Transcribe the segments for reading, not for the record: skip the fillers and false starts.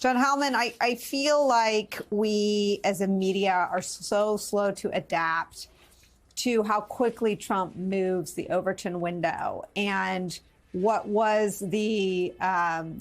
John Hellman, I feel like we as a media are so slow to adapt to how quickly Trump moves the Overton window and what was the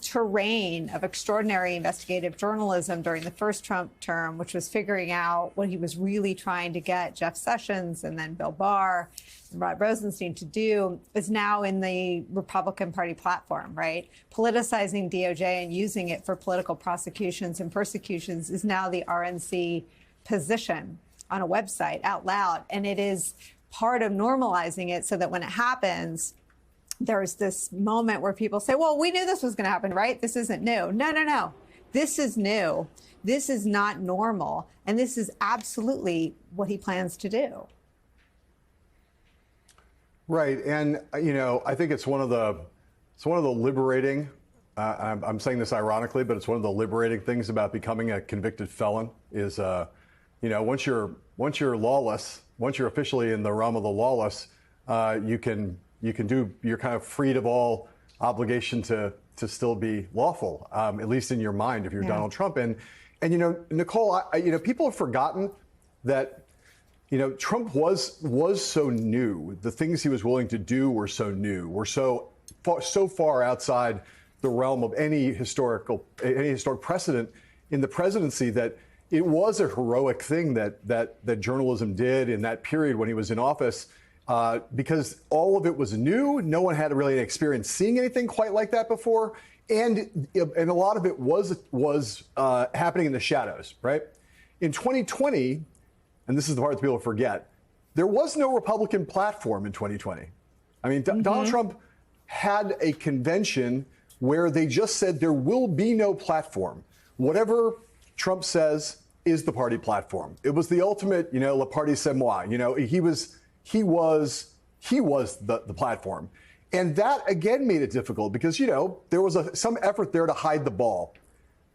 terrain of extraordinary investigative journalism during the first Trump term, which was figuring out what he was really trying to get Jeff Sessions and then Bill Barr and Rod Rosenstein to do, is now in the Republican Party platform, right? Politicizing DOJ and using it for political prosecutions and persecutions is now the RNC position on a website out loud. And it is part of normalizing it so that when it happens, there's this moment where people say, well, we knew this was going to happen, right? This isn't new. No. This is new. This is not normal. And this is absolutely what he plans to do. Right. And, you know, I think it's one of the liberating, I'm saying this ironically, but it's one of the liberating things about becoming a convicted felon is, you know, once you're lawless, once you're officially in the realm of the lawless, you're kind of freed of all obligation to still be lawful, at least in your mind, if you're Donald Trump. And you know, Nicole, people have forgotten that, you know, Trump was so new. The things he was willing to do were so new, were so far outside the realm of any historic precedent in the presidency that it was a heroic thing that journalism did in that period when he was in office. Because all of it was new. No one had really an experience seeing anything quite like that before. And a lot of it was happening in the shadows, right? In 2020, and this is the part that people forget, there was no Republican platform in 2020. I mean, Donald Trump had a convention where they just said there will be no platform. Whatever Trump says is the party platform. It was the ultimate, you know, le parti c'est moi. You know, he was the platform. And that, again, made it difficult because, you know, there was some effort there to hide the ball.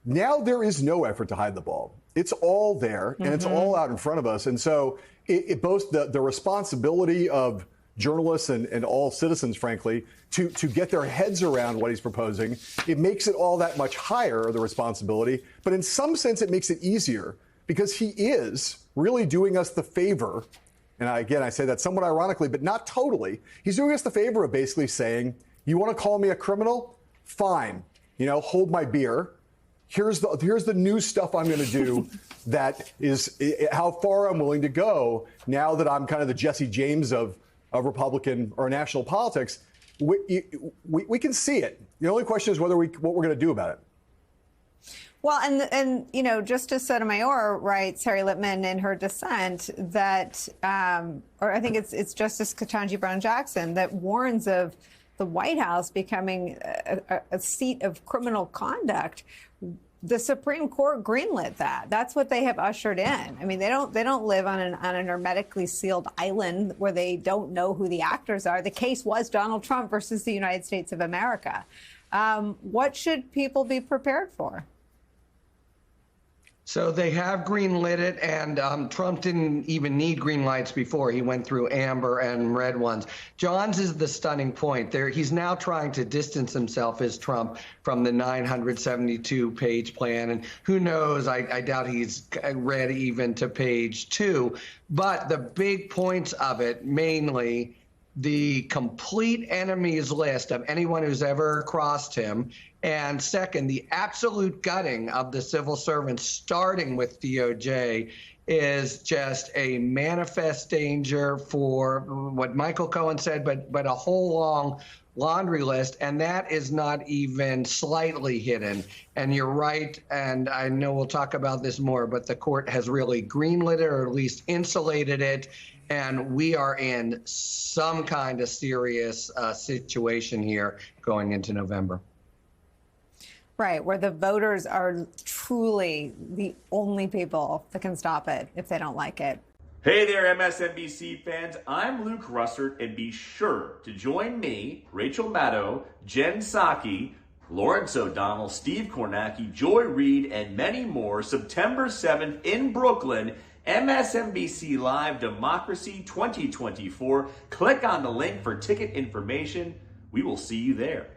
Now there is no effort to hide the ball. It's all there, and it's all out in front of us. And so it both the responsibility of journalists and all citizens, frankly, to get their heads around what he's proposing, it makes it all that much higher, the responsibility. But in some sense, it makes it easier because he is really doing us the favor. And I say that somewhat ironically, but not totally. He's doing us the favor of basically saying, you want to call me a criminal? Fine. You know, hold my beer. Here's the new stuff I'm going to do that is how far I'm willing to go now that I'm kind of the Jesse James of Republican or national politics. We can see it. The only question is what we're going to do about it. Well, and you know, Justice Sotomayor writes, Harry Litman in her dissent, that, or I think it's Justice Ketanji Brown Jackson, that warns of the White House becoming a seat of criminal conduct. The Supreme Court greenlit that. That's what they have ushered in. I mean, they don't live on an hermetically sealed island where they don't know who the actors are. The case was Donald Trump versus the United States of America. What should people be prepared for? So they have green-lit it, and Trump didn't even need green lights before. He went through amber and red ones. John's is the stunning point. He's now trying to distance himself as Trump from the 972-page plan, and who knows, I doubt he's read even to page 2. But the big points of it, mainly the complete enemies list of anyone who's ever crossed him, and second, the absolute gutting of the civil servants, starting with DOJ, is just a manifest danger for what Michael Cohen said, but a whole long laundry list, and that is not even slightly hidden. And you're right, and I know we'll talk about this more, but the court has really greenlit it, or at least insulated it, and we are in some kind of serious situation here going into November. Right, where the voters are truly the only people that can stop it if they don't like it. Hey there, MSNBC fans. I'm Luke Russert, and be sure to join me, Rachel Maddow, Jen Psaki, Lawrence O'Donnell, Steve Kornacki, Joy Reid, and many more September 7th in Brooklyn, MSNBC Live Democracy 2024. Click on the link for ticket information. We will see you there.